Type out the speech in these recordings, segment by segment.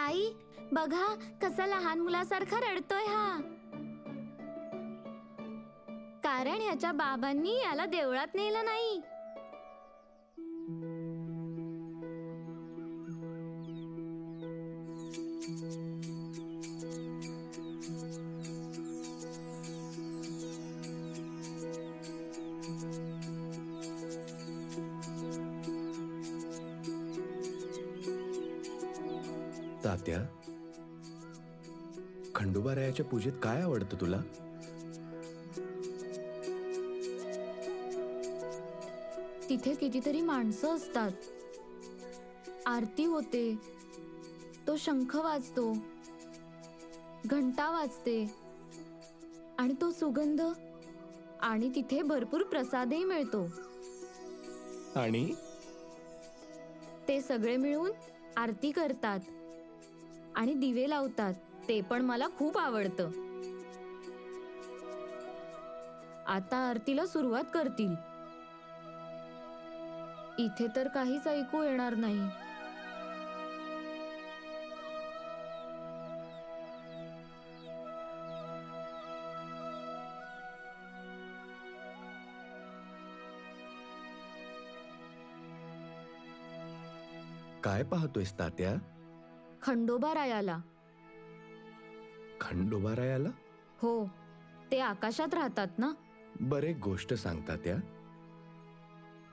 आई बघा कसा लहान मुलासारखा रडतोय हा. कारण ह्याच्या बाबांनी याला देवळात नेलं नाही. तात्या, खंडोबारायाच्या पूजेत काय आवडतं तुला? तिथे कितीतरी माणसं असतात, आरती होते, तो शंख वाजतो, घंटा वाजते आणि तो सुगंध, आणि तिथे भरपूर प्रसादही मिळतो. आणि ते सगळे मिळून आरती करतात आणि दिवे लावतात. ते पण मला खूप आवडतं. आता आरतीला सुरुवात करतील. इथे तर काहीच ऐकू येणार नाही. काय पाहतोयस तात्या? खंडोबारायाला. खंडोबारायाला? हो, ते आकाशात राहतात ना. बरे गोष्ट सांगता त्या.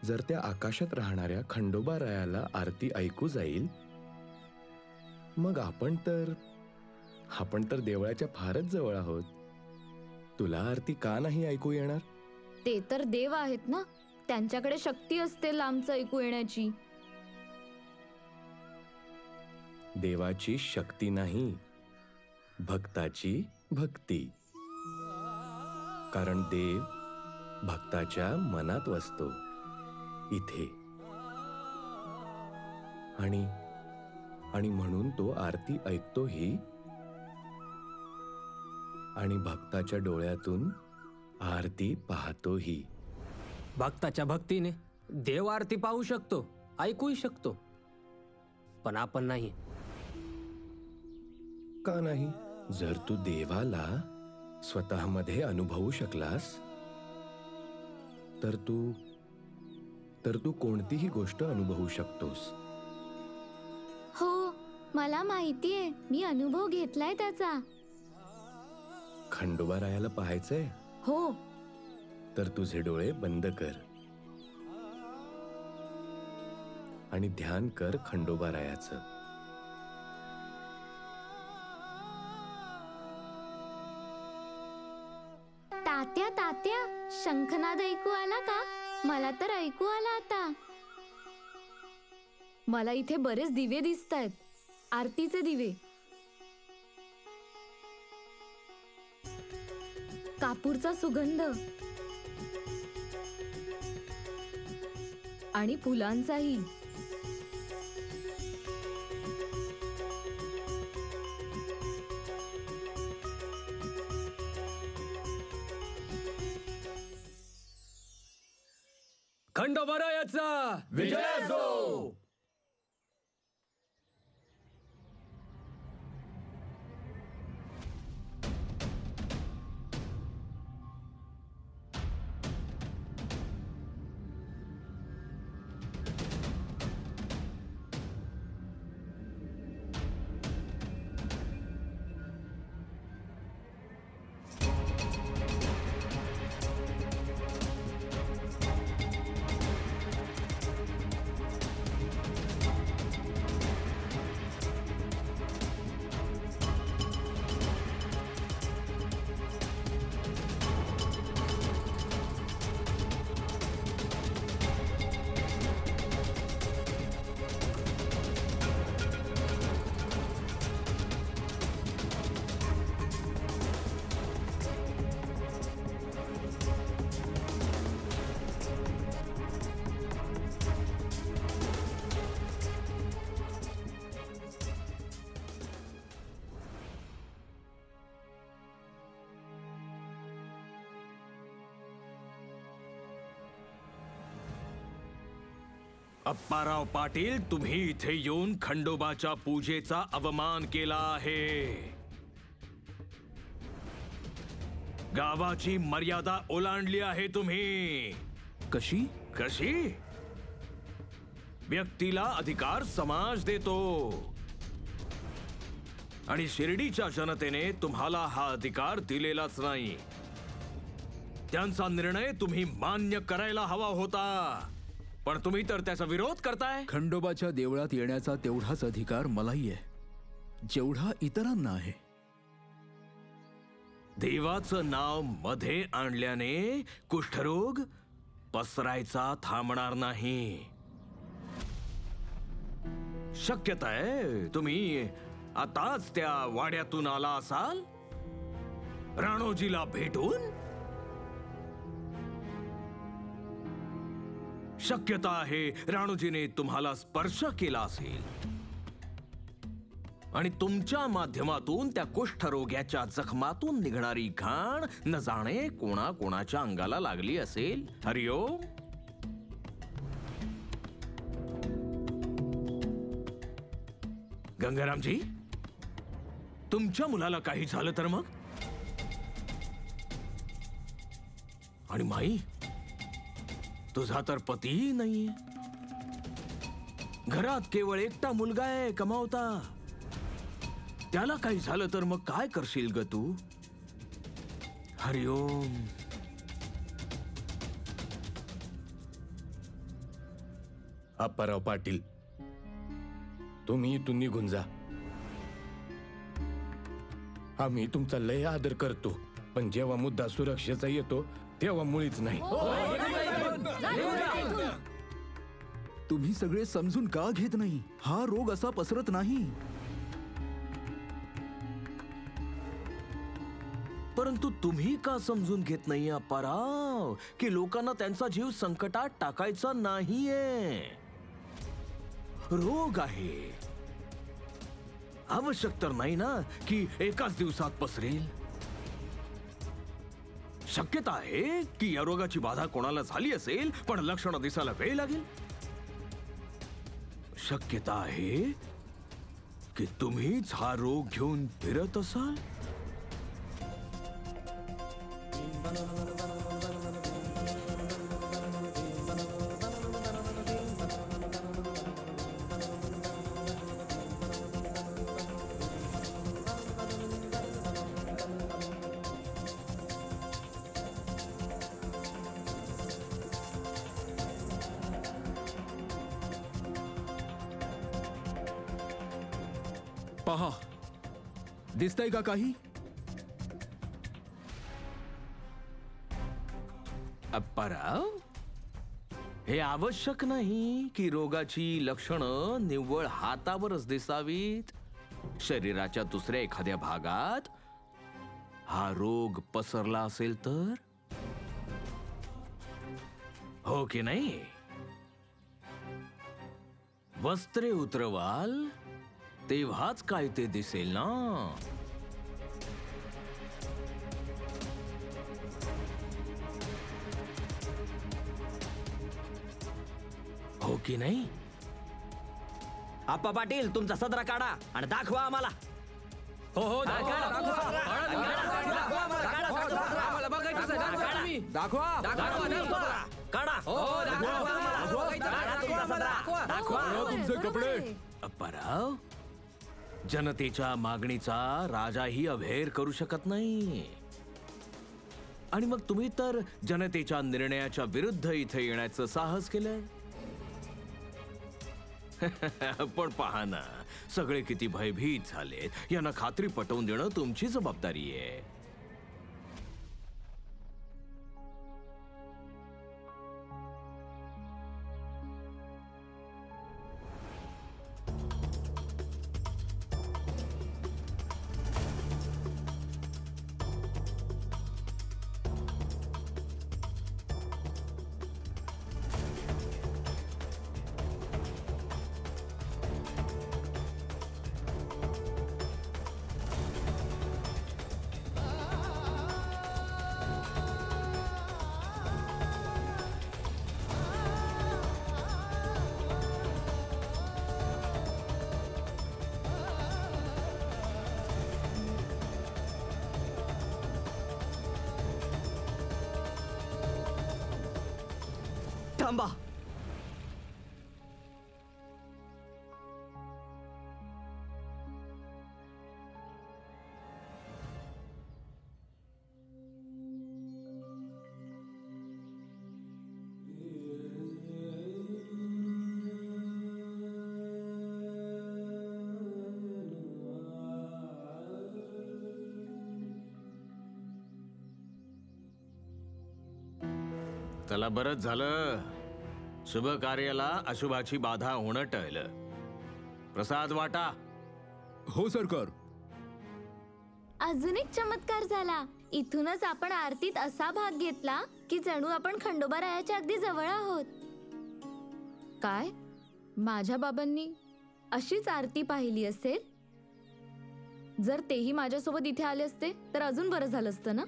जर त्या आकाशात राहणाऱ्या खंडोबारायाला आरती ऐकू जाईल, मग आपण तर देवळाच्या फारच जवळ आहोत. तुला आरती का नाही ऐकू येणार? ते तर देव आहेत ना, त्यांच्याकडे शक्ती असते लांबचं ऐकू येण्याची. देवाची शक्ती नाही, भक्ताची भक्ती. कारण देव भक्ताच्या मनात वसतो, इथे. आणि म्हणून तो आरती ऐकतोही आणि भक्ताच्या डोळ्यातून आरती पाहतोही. भक्ताच्या भक्तीने देव आरती पाहू शकतो, ऐकूही शकतो, पण आपण नाही. का नाही? जर तू देवाला स्वतःमध्ये अनुभवू शकलास तर तू कोणतीही गोष्ट अनुभवू शकतोस. हो, मला माहितीये, मी अनुभव घेतलाय त्याचा. खंडोबारायाला पाहायचंय? हो. तर तुझे डोळे बंद कर आणि ध्यान कर खंडोबारायाचं. तात्या तात्या, शंखनाद ऐकू आला का? मला तर ऐकू आला आता. मला इथे बरेच दिवे दिसतायत, आरतीचे दिवे. कापूरचा सुगंध आणि फुलांचाही. खंडोबारायाचा विजय असो. अप्पाराव पाटील, तुम्ही इथे येऊन खंडोबाच्या पूजेचा अवमान केला आहे. गावाची मर्यादा ओलांडली आहे तुम्ही. कशी? कशी? व्यक्तीला अधिकार समाज देतो आणि शिर्डीच्या जनतेने तुम्हाला हा अधिकार दिलेलाच नाही. त्यांचा निर्णय तुम्ही मान्य करायला हवा होता, पण तुम्ही तर त्याचा विरोध करताय. खंडोबाच्या देवळात येण्याचा तेवढाच अधिकार मलाही आहे जेवढा इतरांना आहे. देवाचं नाव मध्ये आणल्याने कुष्ठरोग पसरायचा थांबणार नाही. शक्यता आहे तुम्ही आताच त्या वाड्यातून आला असाल राणोजीला भेटून. शक्यता आहे राणोजीने तुम्हाला स्पर्श केला असेल आणि तुमच्या माध्यमातून त्या कुष्ठरोग्याच्या जखमातून निघणारी घाण न जाणे कोणाच्या अंगाला लागली असेल. हरिओम. गंगारामजी, तुमच्या मुलाला काही झालं तर मग? आणि माई, तुझा तर पतीही नाहीये. घरात केवळ एकटा मुलगा आहे कमावता. त्याला काही झालं तर मग काय करशील ग तू? हरिओम. अप्पाराव पाटील, तुम्ही इथून निघून जा. आम्ही तुमचा लय आदर करतो, पण जेव्हा मुद्दा सुरक्षेचा येतो तेव्हा मुळीच नाही. तुम्ही सगळे समजून का घेत नाही? हा रोग असा पसरत नाही. परंतु तुम्ही का समजून घेत नाही अप्पाराव की लोकांना त्यांचा जीव संकटात टाकायचा नाहीये. रोग आहे. आवश्यक तर नाही ना की एकाच दिवसात पसरेल. शक्यता आहे की या रोगाची बाधा कोणाला झाली असेल पण लक्षणं दिसायला वेळ लागेल. शक्यता आहे की तुम्हीच हा रोग घेऊन फिरत असाल. पहा, दिसतंय का काही? अप्पाराव, हे आवश्यक नाही की रोगाची लक्षणं निव्वळ हातावरच दिसावीत. शरीराच्या दुसऱ्या एखाद्या भागात हा रोग पसरला असेल तर, हो की नाही? वस्त्रे उतरवाल तेव्हाच काय ते दिसेल ना. हो की नाही? आप्पा पाटील, तुमचा सदरा काढा आणि दाखवा आम्हाला. हो हो, तुमचे कपडे. अप्पाराव, जनतेच्या मागणीचा राजाही अभेर करू शकत नाही. आणि मग तुम्ही तर जनतेच्या निर्णयाच्या विरुद्ध इथे येण्याचं साहस केलंय. पण पहा ना, सगळे किती भयभीत झालेत. यांना खात्री पटवून देणं तुमची जबाबदारी आहे. थांबा. त्याला बरंच झालं. शुभ कार्याला अशुभाची बाधा होणं टळलं. प्रसाद वाटा. हो सरकार. अजून एक चमत्कार झाला. इथूनच आपण आरतीत असा भाग घेतला की जणू आपण खंडोबारायाच्या अगदी जवळ आहोत. काय माझ्या बाबांनी अशीच आरती पाहिली असेल? जर तेही माझ्यासोबत इथे आले असते तर अजून बरं झालं असतं ना.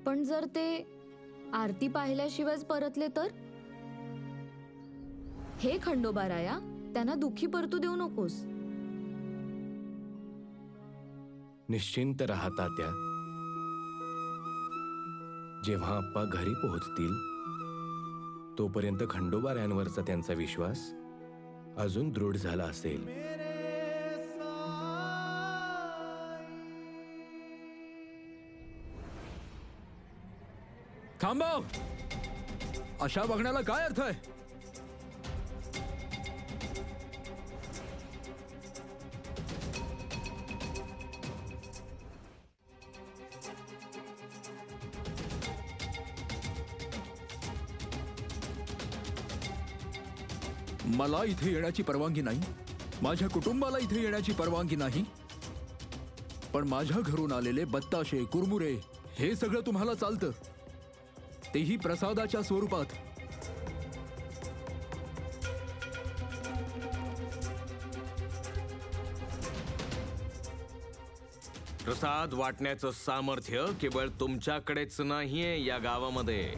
पण जर ते आरती पाहिल्याशिवायच परतले तर? हे खंडोबाराया, त्यांना दुःखी परतू देऊ नकोस. निश्चिंत राहा तात्या. जेव्हा आप्पा घरी पोहोचतील तोपर्यंत खंडोबारायांवरचा त्यांचा विश्वास अजून दृढ झाला असेल. थांबव. अशा बघण्याला काय अर्थ आहे? मला इथे येण्याची परवानगी नाही, माझ्या कुटुंबाला इथे येण्याची परवानगी नाही, पण माझ्या घरून आलेले बत्ताशे, कुरमुरे हे सगळं तुम्हाला चालतं, तेही प्रसादाच्या स्वरूपात. प्रसाद वाटण्याचं सामर्थ्य केवळ तुमच्याकडेच नाहीये या गावामध्ये.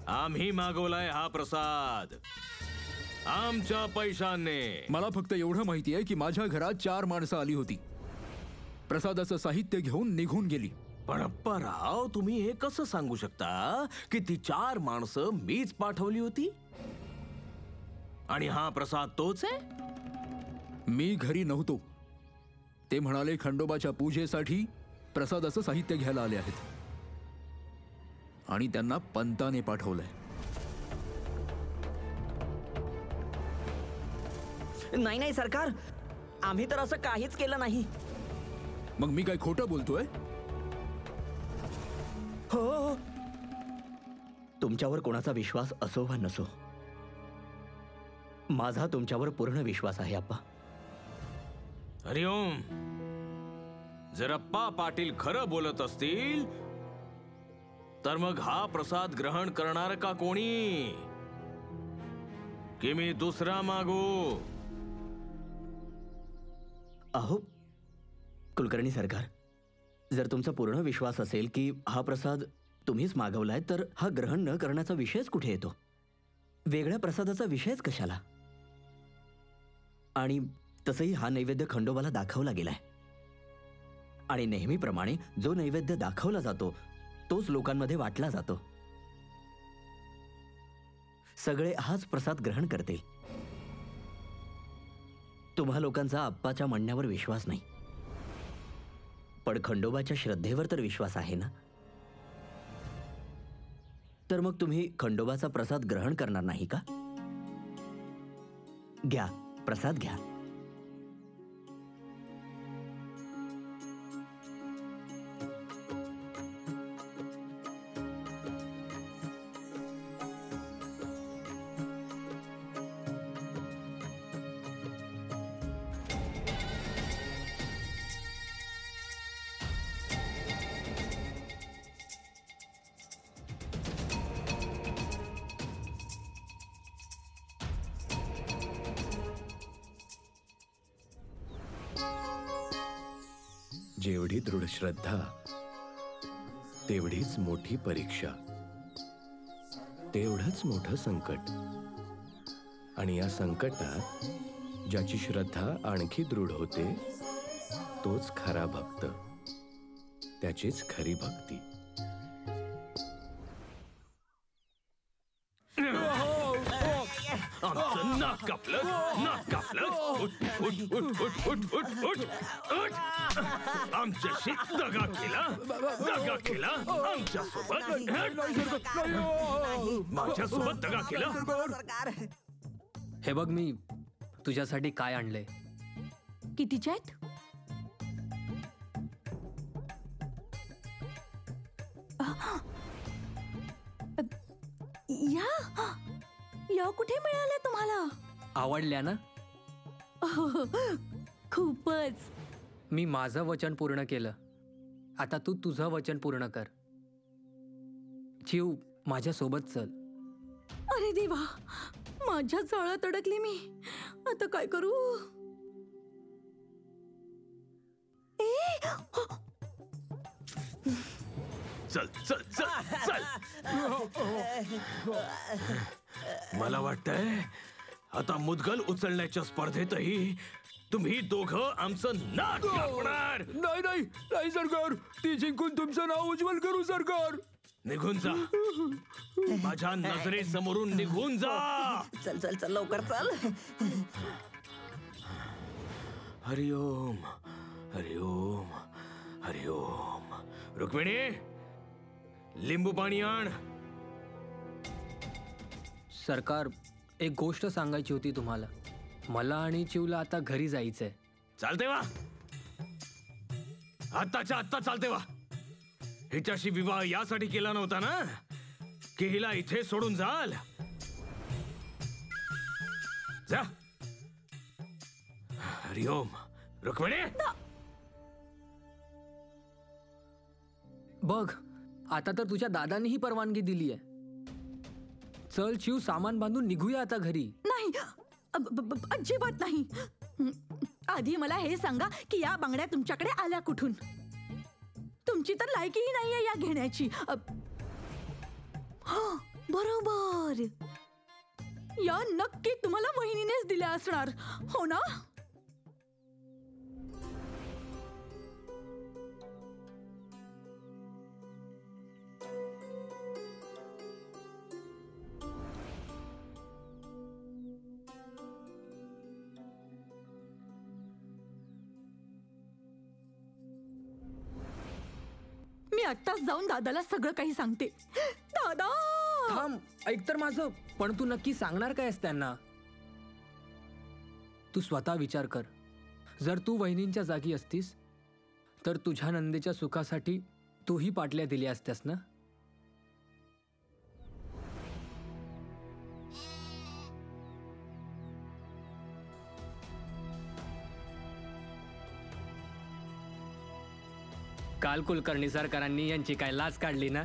आम्ही मागवलाय हा प्रसाद आमच्या पैशाने. मला फक्त एवढं माहिती आहे की माझ्या घरात 4 माणसं आली होती, प्रसादाचं साहित्य घेऊन निघून गेली. पण अप्पाराव, तुम्ही हे कसं सांगू शकता की ती 4 माणसं मीच पाठवली होती आणि हा प्रसाद तोच आहे? मी घरी नव्हतो. ते म्हणाले खंडोबाच्या पूजेसाठी प्रसादाचं साहित्य घ्यायला आले आहेत आणि त्यांना पंताने पाठवलंय. नाही नाही सरकार, आम्ही तर असं काहीच केलं नाही. मग मी काय खोटं बोलतोय? हो, तुमच्यावर कोणाचा विश्वास असो वा नसो, माझा तुमच्यावर पूर्ण विश्वास आहे अप्पा. हरिओम. जर अप्पा पाटील खरं बोलत असतील तर मग हा प्रसाद ग्रहण करणार का कोणी, की मी दुसरा मागू? अहो कुलकर्णी सरकार, जर तुमचा पूर्ण विश्वास असेल की हा प्रसाद तुम्हीच मागवलाय तर हा ग्रहण न करण्याचा विषयच कुठे येतो? वेगळ्या प्रसादाचा विषयच कशाला? आणि तसंही हा नैवेद्य खंडोबाला दाखवला गेलाय आणि नेहमीप्रमाणे जो नैवेद्य दाखवला जातो तोच लोकांमध्ये वाटला जातो. सगळे हाच प्रसाद ग्रहण करतील. तुम्हा लोकांचा आप्पाच्या म्हणण्यावर विश्वास नाही, पण खंडोबाच्या श्रद्धेवर तर विश्वास आहे ना. तर मग तुम्ही खंडोबाचा प्रसाद ग्रहण करणार नाही का? घ्या, प्रसाद घ्या. जेवढी दृढ श्रद्धा तेवढीच मोठी परीक्षा, तेवढंच मोठं संकट. आणि या संकटात ज्याची श्रद्धा आणखी दृढ होते तोच खरा भक्त, त्याचीच खरी भक्ती. नाक कापलं, नाक कापलं. उठ उठ उठ उठ उठ उठ उठ उठ. आमच्याशी दगा केला, दगा केला आमच्यासोबत. माझ्यासोबत दगा केला. सरकार हे बघ मी तुझ्यासाठी काय आणलंय. कितीच्या आहेत? या कुठे मिळाल्या तुम्हाला? आवडल्या ना? खूपच. मी माझं वचन पूर्ण केलं, आता तू तुझं वचन पूर्ण कर. चिव माझ्यासोबत चल. अरे देवा, माझ्या जाळ्यात अडकली मी. आता काय करू? चल चल चल चल. मला वाटतंय आता मुदगल उचलण्याच्या स्पर्धेतही तुम्ही दोघं आमचं नाक कापणार. नाही नाही नाही सरकार, ती जिंकून तुमचं नाव उज्ज्वल करू सरकार. निघून जा, माझ्या नजरेसमोरून निघून जा. चल चल चल लवकर चल. हरिओम हरिओम हरिओम. रुक्मिणी, लिंबू पाणी आण. सरकार, एक गोष्ट सांगायची होती तुम्हाला. मला आणि चिवला आता घरी जायचंय. चालते वा, आत्ताच्या आत्ता चालते वा. हिच्याशी विवाह यासाठी केला नव्हता ना की हिला इथे सोडून जाल. जा. हरिओम. रुक्मिणी, बघ, आता तर तुझ्या दादांनीही परवानगी दिली आहे. चल चिव, सामान बांधून निघूया आता घरी. नाही, अजिबात नाही. आधी मला हे सांगा की या बांगड्या तुमच्याकडे आल्या कुठून? तुमची तर लायकीही नाहीये या घेण्याची. बरोबर, या नक्की तुम्हाला वहिनीनेच दिल्या असणार, हो ना? मी आत्ताच जाऊन दादाला सगळं काही सांगते. दादा, थांब, ऐक तर माझं. पण तू नक्की सांगणार काय आहेस त्यांना? तू स्वतः विचार कर. जर तू वहिनींच्या जागी असतीस तर तुझ्या नंदेच्या सुखासाठी तूही पाटल्या दिल्या असत्यास ना? काल कुलकर्णी सरकारांनी यांची काय लाच काढली ना?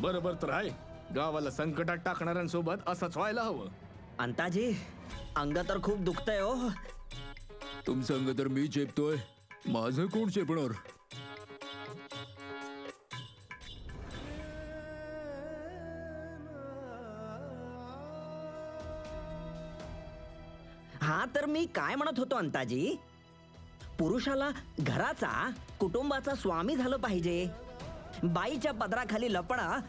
बरोबर तर आहे. गावाला संकटात टाकणाऱ्यांसोबत असंच व्हायला हवं. अंताजी, अंग तर खूप दुखतंय हो. तुमचं अंग तर मी चेपतोय, माझं कोण चेपणार? हा तर मी काय म्हणत होतो अंताजी, पुरुषाला घराचा, कुटुंबाचा स्वामी झालं पाहिजे. बाईच्या पदराखाली लपणं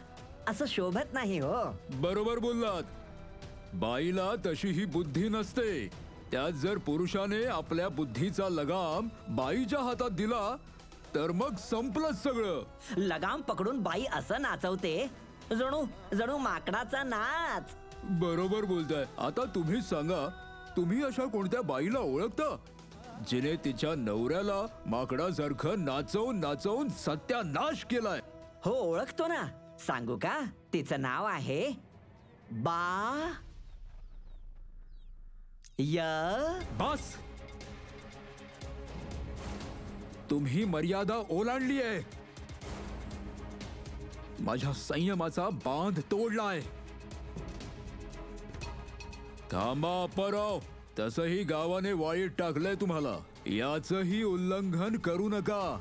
असं शोभत नाही हो. बरोबर बोललात. बाईला तशी ही बुद्धी नसते. त्यात जर पुरुषाने आपल्या बुद्धीचा लगाम बाईच्या हातात दिला तर मग संपलंच सगळं. लगाम पकडून बाई असं नाचवते जणू जणू माकडाचा नाच. बरोबर बोलताय. आता तुम्हीच सांगा, तुम्ही अशा कोणत्या बाईला ओळखता जिने तिच्या नवऱ्याला माकडासारखं नाचवून नाचवून सत्यानाश केलाय? हो, ओळखतो ना. सांगू का? तिचं नाव आहे बस, तुम्ही मर्यादा ओलांडली आहे. माझ्या संयमाचा बांध तोडलाय. थांबा अप्पाराव, तसंही गावाने वाळीत टाकलंय तुम्हाला. याचंही उल्लंघन करू नका,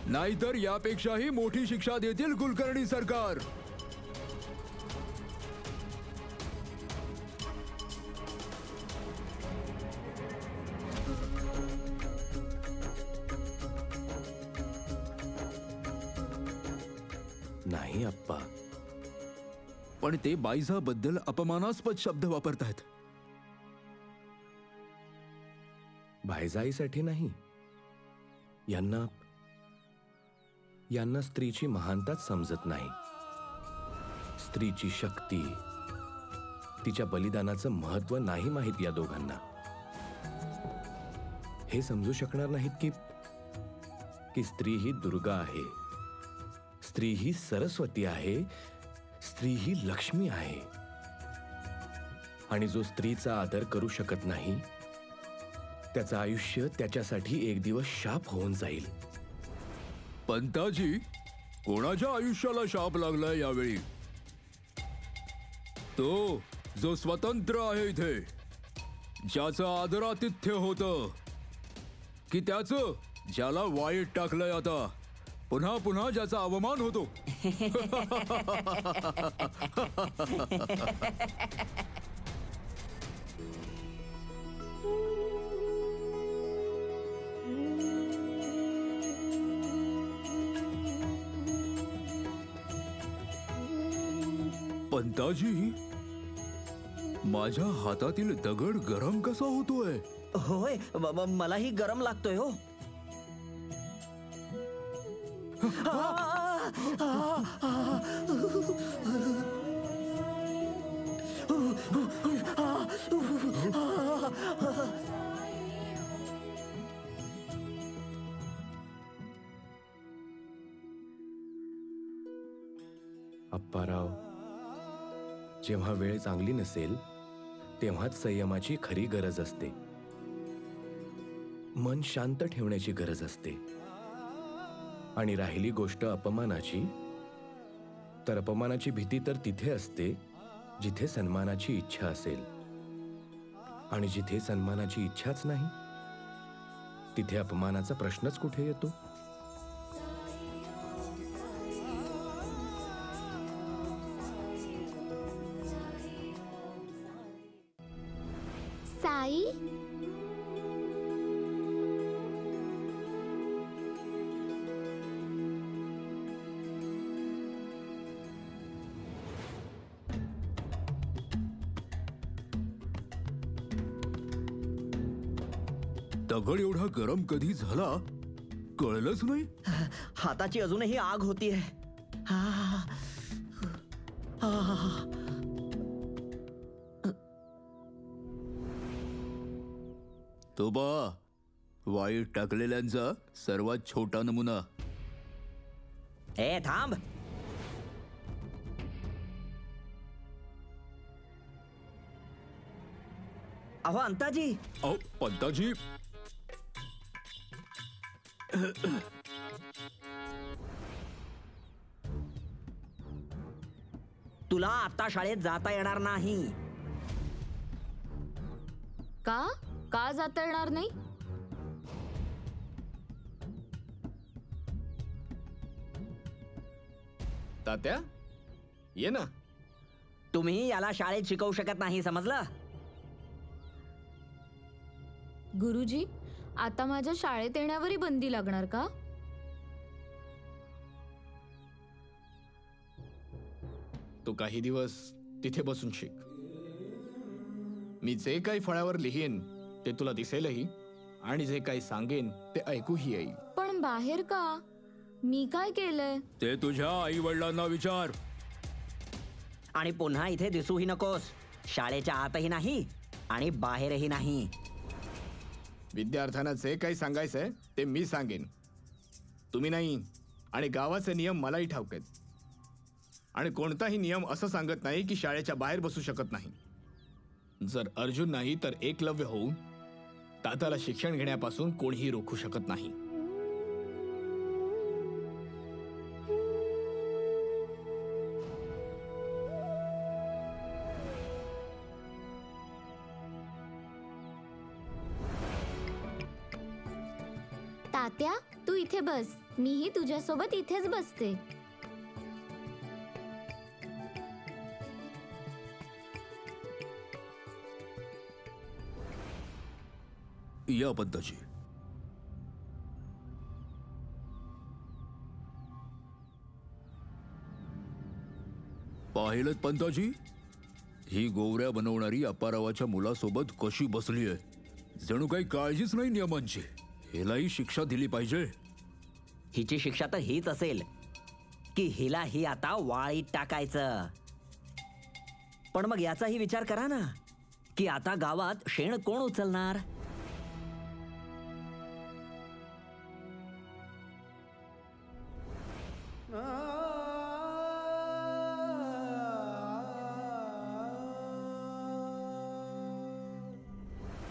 नाहीतर यापेक्षाही मोठी शिक्षा देतील कुलकर्णी सरकार. नाही अप्पा, पण ते बाईजाबद्दल अपमानास्पद शब्द वापरतायत. भाईजाईसाठी नाही, यांना स्त्रीची महानताच समजत नाही. स्त्रीची शक्ती, तिच्या बलिदानाचं महत्व नाही माहीत या दोघांना. हे समजू शकणार नाहीत की स्त्री ही दुर्गा आहे, स्त्री ही सरस्वती आहे, स्त्री ही लक्ष्मी आहे. आणि जो स्त्रीचा आदर करू शकत नाही त्याचं आयुष्य त्याच्यासाठी एक दिवस शाप होऊन जाईल. पंताजी, कोणाच्या आयुष्याला शाप लागलाय यावेळी? तो जो स्वतंत्र आहे इथे, ज्याचं आदरातिथ्य होतं, की त्याचं ज्याला वाईट टाकलंय आता पुन्हा पुन्हा ज्याचा अवमान होतो? पंताजी, माझ्या हातातील दगड गरम कसा होतोय? होय, मलाही गरम लागतोय हो. अप्पाराव, जेव्हा वेळ चांगली नसेल तेव्हाच संयमाची खरी गरज असते. मन शांत ठेवण्याची गरज असते. आणि राहिली गोष्ट अपमानाची, तर अपमानाची भीती तर तिथे असते जिथे सन्मानाची इच्छा असेल. आणि जिथे सन्मानाची इच्छाच नाही तिथे अपमानाचा प्रश्नच कुठे येतो? साई, दगड एवढा गरम कधी झाला कळलंच नाही. हाताची अजूनही आग होतीये. तो बा, वाईट टाकलेल्यांचा सर्वात छोटा नमुना. ए थांब. अहो अंताजी, अहो पंताजी, तुला आता शाळेत जाता येणार नाही. का का जाता येणार नाही? तात्या, ये ना. तुम्ही याला शाळेत शिकवू शकत नाही, समजलं? गुरुजी, आता माझ्या शाळेत येण्यावरही बंदी लागणार का? तू काही दिवस तिथे बसून शिक. मी जे काही फळ्यावर लिहीन ते तुला दिसेलही, आणि जे काही सांगेन ते ऐकूही येईल. पण बाहेर का? मी काय केलंय? ते तुझ्या आई वडिलांना विचार. आणि पुन्हा इथे दिसूही नकोस. शाळेच्या आतही नाही आणि बाहेरही नाही. विद्यार्थ्यांना जे काही सांगायचंय ते मी सांगेन, तुम्ही नाही. आणि गावाचे नियम मलाही ठाऊक आहेत. आणि कोणताही नियम असं सांगत नाही की शाळेच्या बाहेर बसू शकत नाही. जर अर्जुन नाही तर एकलव्य होऊन तात्याला शिक्षण घेण्यापासून कोणीही रोखू शकत नाही. तात्या, तू इथे बस. मीही तुझ्यासोबत इथेच बसते. या पंताजी. पाहिलंत पंताजी, ही गोवऱ्या बनवणारी अप्पारावाच्या मुलासोबत कशी बसली आहे. जणू काही काळजीच नाही नियमांची. हिलाही शिक्षा दिली पाहिजे. हिची शिक्षा तर हीच असेल की हिलाही आता वाळीत टाकायचं. पण मग याचाही विचार करा ना की आता गावात शेण कोण उचलणार.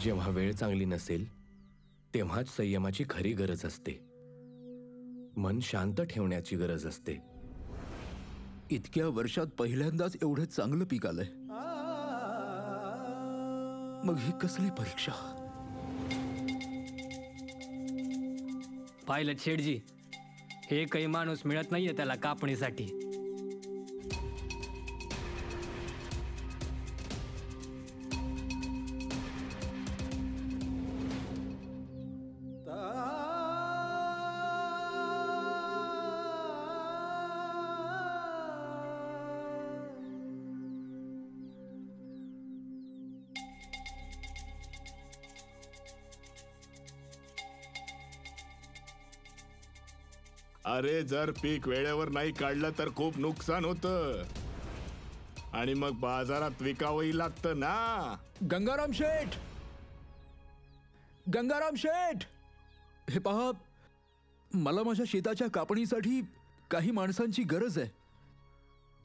जेव्हा वेळ चांगली नसेल तेव्हाच संयमाची खरी गरज असते. मन शांत ठेवण्याची गरज असते. इतक्या वर्षात पहिल्यांदाच एवढं चांगलं पीक आलंय. मग ही कसली परीक्षा. पाहिलं शेठजी, हे काही माणूस मिळत नाहीये त्याला कापणीसाठी. अरे जर पीक वेळेवर नाही काढलं तर खूप नुकसान होतं आणि मग बाजारात विकावंही लागतं ना. गंगाराम शेठ, गंगाराम शेठ, हे पहा, मला माझ्या शेताच्या कापणीसाठी काही माणसांची गरज आहे.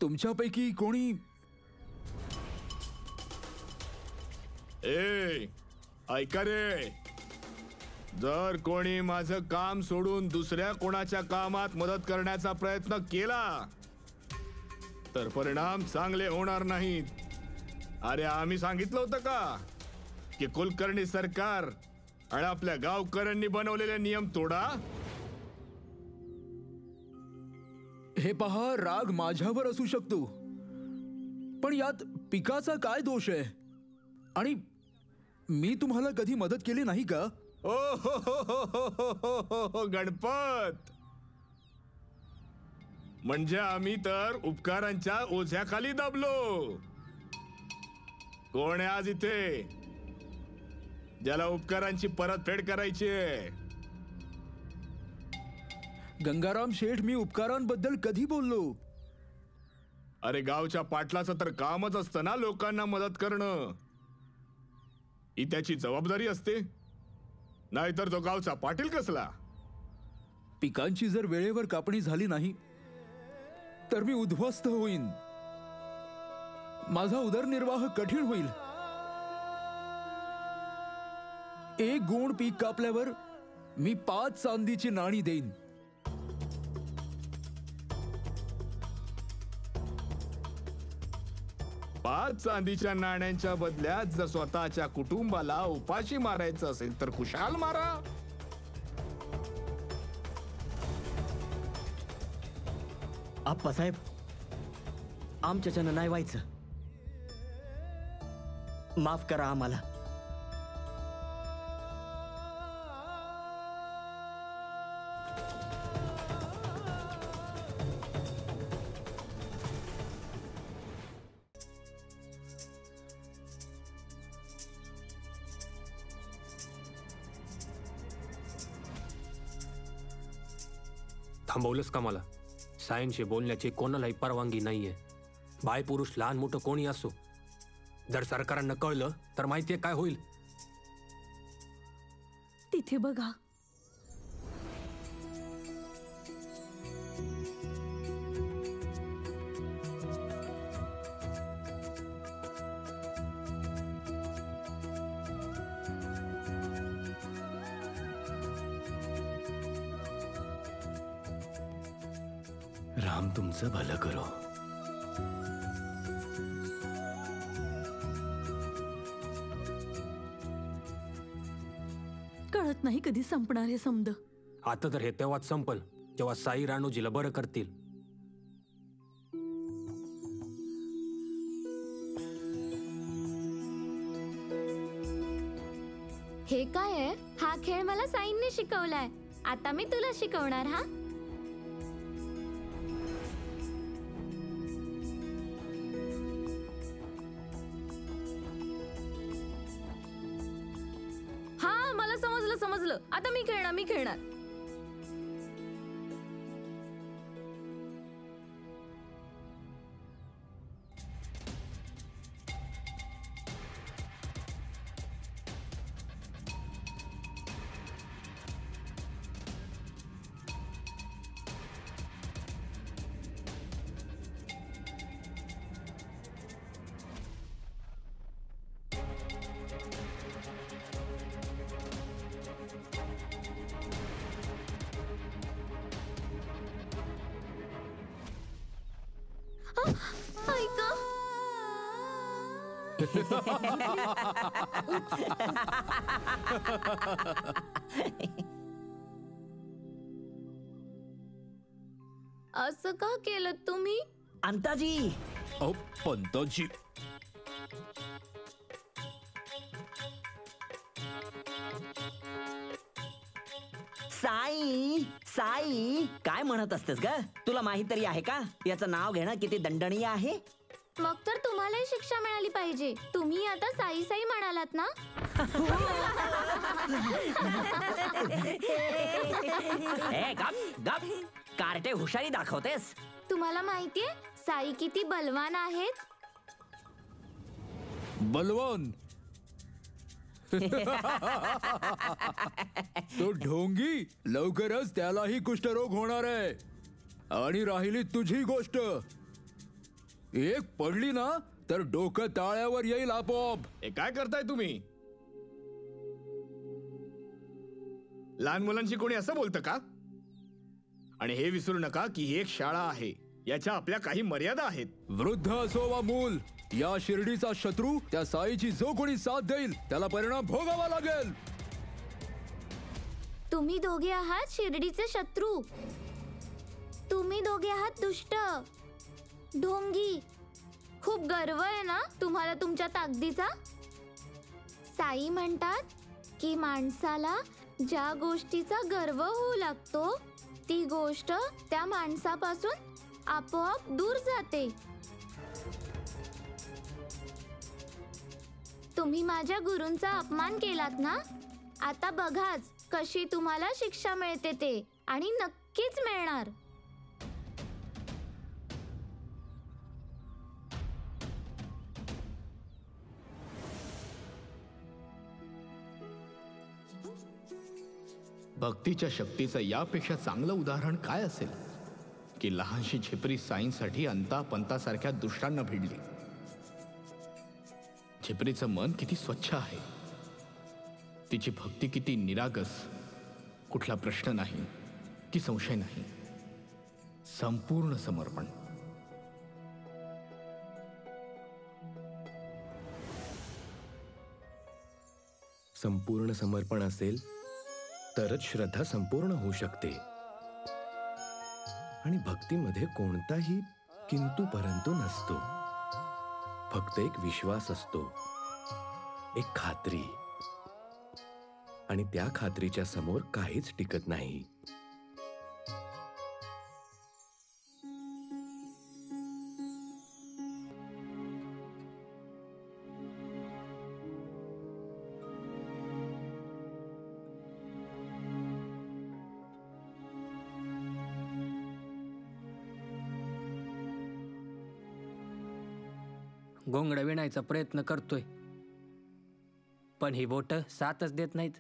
तुमच्यापैकी कोणी. ए ऐका रे, जर कोणी माझं काम सोडून दुसऱ्या कोणाच्या कामात मदत करण्याचा प्रयत्न केला तर परिणाम चांगले होणार नाहीत. अरे आम्ही सांगितलं होतं का की कुलकर्णी सरकार आणि आपल्या गावकऱ्यांनी बनवलेले नियम तोडा. हे पहा, राग माझ्यावर असू शकतो, पण यात पिकाचा काय दोष आहे. आणि मी तुम्हाला कधी मदत केली नाही का. ओ हो गणपत, म्हणजे आम्ही तर उपकारांच्या ओझ्याखाली दबलो. कोण आहे आज इथे ज्याला उपकारांची परतफेड करायची आहे. गंगाराम शेठ, मी उपकारांबद्दल कधी बोललो. अरे गावच्या पाटलाचं तर कामच असतं ना लोकांना मदत करणं. ही त्याची जबाबदारी असते, नाहीतर तो गावचा पाटील कसला. पिकांची जर वेळेवर कापणी झाली नाही तर मी उद्ध्वस्त होईन. माझा उदरनिर्वाह कठीण होईल. एक गुण पीक कापल्यावर मी 5 चांदीची नाणी देईन. पाच चांदीच्या नाण्यांच्या बदल्यात जर स्वतःच्या कुटुंबाला उपाशी मारायचं असेल तर खुशाल मारा. आप्पासाहेब, आमच्याच्यानं नाही व्हायचं. माफ करा आम्हाला. थांबवलंस का मला. सायनशी बोलण्याची कोणालाही परवानगी नाहीये. बाय पुरुष लहान मोठं कोणी असो, जर सरकारांना कळलं तर माहितीये काय होईल. तिथे बघा. राम तुमचं भलं करो. कळत नाही कधी संपणार हे समद. आता तर हे तेव्हाच संपल जेव्हा साई राणूजीला बरं करतील. हे काय आहे. हा खेळ मला साईंनी शिकवलाय. आता मी तुला शिकवणार. हा समजलं. आता मी खेळणार. ऐका, असं का केलं तुम्ही? अंताजी, अहो पंताजी, साई काय म्हणत असतेस ग? तुला माहित तरी आहे का याचं नाव घेणं किती दंडनीय आहे? मग तर तुम्हालाही शिक्षा मिळाली पाहिजे. तुम्ही आता साई साई म्हणालात ना. ए, गप कार्टे हुशारी दाखवतेस. तुम्हाला माहितीये साई किती बलवान आहेत? बलवान. तो ढोंगी, लवकरच त्यालाही कुष्ठरोग होणार आहे. आणि राहिली तुझी गोष्ट, एक पडली ना तर डोकं ताळ्यावर येईल आपोआप. हे काय करताय तुम्ही? लहान मुलांशी कोणी असं बोलतं का? आणि हे विसरू नका की ही एक शाळा आहे. याच्या आपल्या काही मर्यादा आहेत. वृद्ध असो वा मूल, या शिर्डीचा शत्रू त्या साईची जो कोणी साथ देईल त्याला परिणाम भोगावा लागेल. तुम्ही दोघे आहात शिर्डीचे शत्रू. तुम्ही दोघे आहात दुष्ट, ढोंगी. खूप गर्व आहे ना तुम्हाला तुमच्या ताकदीचा? साई म्हणतात की माणसाला ज्या गोष्टीचा गर्व होऊ लागतो ती गोष्ट त्या माणसापासून आपोआप दूर जाते. तुम्ही माझ्या गुरूंचा अपमान केलात ना. आता बघाच कशी तुम्हाला शिक्षा मिळते ते, आणि नक्कीच मिळणार. भक्तीच्या शक्तीचं यापेक्षा चांगलं उदाहरण काय असेल की लहानशी झिपरी साईंसाठी अंता पंतासारख्या दुष्टांना भिडली. झिपरीचं मन किती स्वच्छ आहे, तिची भक्ती किती निरागस. कुठला प्रश्न नाही की संशय नाही, संपूर्ण समर्पण. संपूर्ण समर्पण असेल तरच श्रद्धा संपूर्ण होऊ शकते. आणि भक्तीमध्ये कोणताही किंतु परंतु नसतो. फक्त एक विश्वास असतो, एक खात्री. आणि त्या खात्रीच्या समोर काहीच टिकत नाही. घोंगडं विणायचा प्रयत्न करतोय, पण ही बोट साथच देत नाहीत.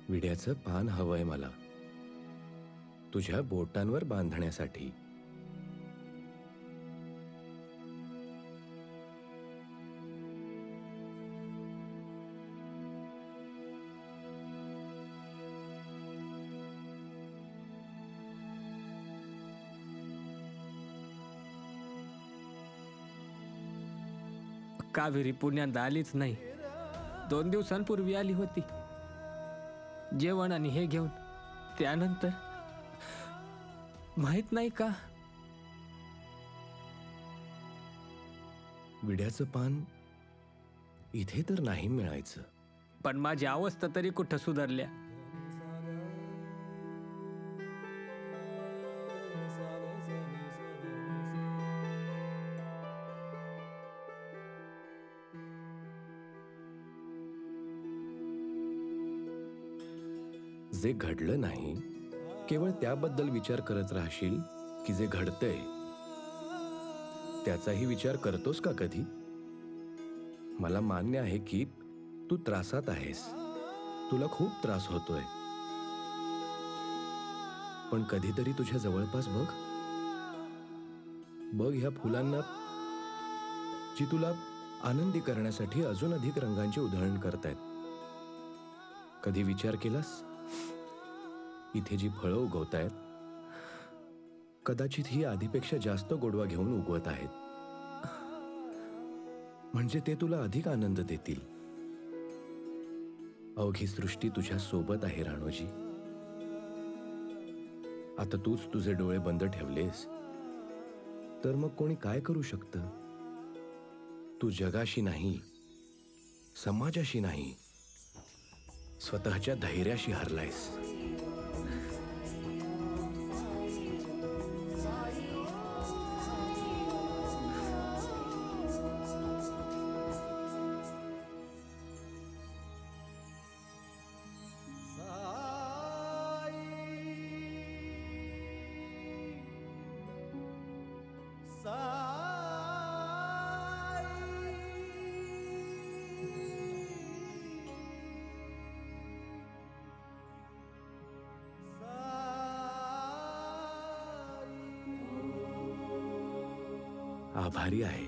विड्याचं पान हवंय मला, तुझ्या बोटांवर बांधण्यासाठी. कावेरी पुण्यात आलीच नाही. 2 दिवसांपूर्वी आली होती, जेवण आणि हे घेऊन. त्यानंतर माहित नाही का, विड्याचं पान इथे तर नाही मिळायचं. पण माझी अवस्था तरी कुठं सुधारल्या. जे घडलं नाही केवळ त्याबद्दल विचार करत राहशील की जे घडतंय त्याचाही विचार करतोस का कधी? मला मान्य आहे की तू त्रासात आहेस, तुला खूप त्रास होतोय, पण कधीतरी तुझ्या जवळपास बघ बघ ह्या फुलांना जी तुला आनंदी करण्यासाठी अजून अधिक रंगांची उधळण करतायत. कधी विचार केलास इथे जी फळं उगवतायत कदाचित ही आधीपेक्षा जास्त गोडवा घेऊन उगवत आहेत, म्हणजे ते तुला अधिक आनंद देतील. अवघी सृष्टी तुझ्या सोबत आहे राणोजी. आता तूच तुझे डोळे बंद ठेवलेस तर मग कोणी काय करू शकतं? तू जगाशी नाही, समाजाशी नाही, स्वतःच्या धैर्याशी हरलायस. आभारी आहे.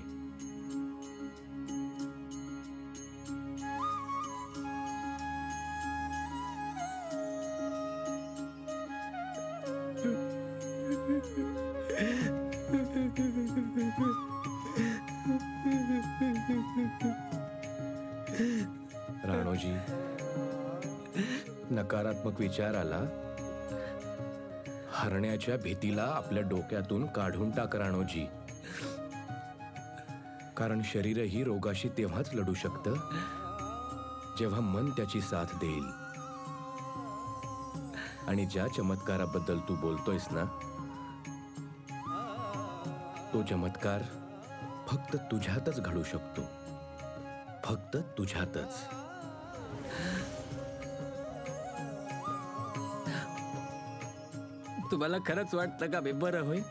राणोजी, नकारात्मक विचार आला, हरण्याच्या भीतीला आपल्या डोक्यातून काढून टाक राणोजी. कारण शरीरही रोगाशी तेव्हाच लढू शकतं जेव्हा मन त्याची साथ देईल. आणि ज्या चमत्काराबद्दल तू बोलतोयस ना, तो चमत्कार फक्त तुझ्यातच घडू शकतो, फक्त तुझ्यातच. तुम्हाला खरंच वाटतं का मी बरं होईल?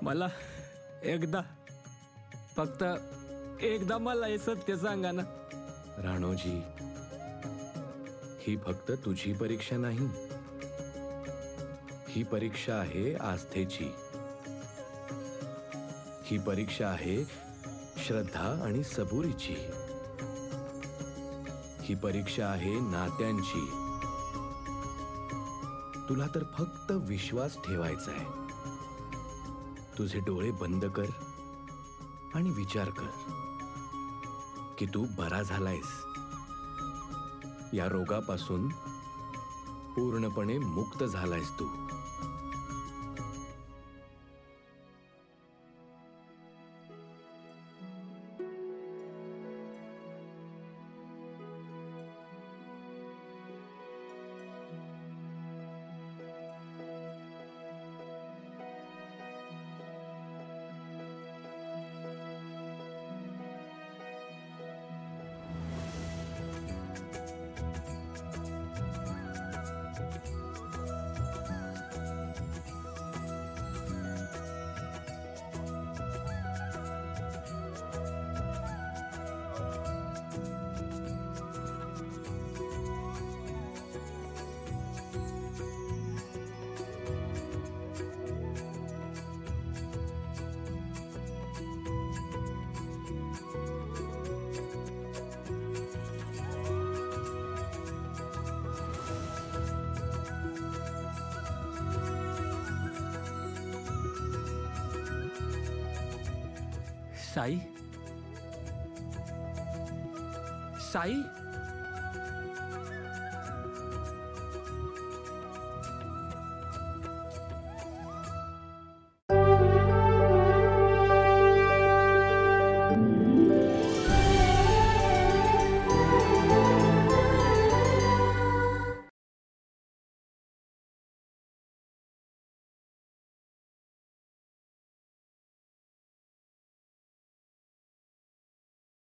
मला एकदा, फक्त एकदा मला हे सत्य सांगा ना. राणोजी, ही फक्त तुझी परीक्षा नाही, ही परीक्षा आहे आस्थेची. ही परीक्षा आहे श्रद्धा आणि सबुरीची. ही परीक्षा आहे नात्यांची. तुला तर फक्त विश्वास ठेवायचा आहे. तुझे डोळे बंद कर आणि विचार कर की तू बरा झालायस. या रोगापासून पूर्णपणे मुक्त झालायस तू. साई, साई,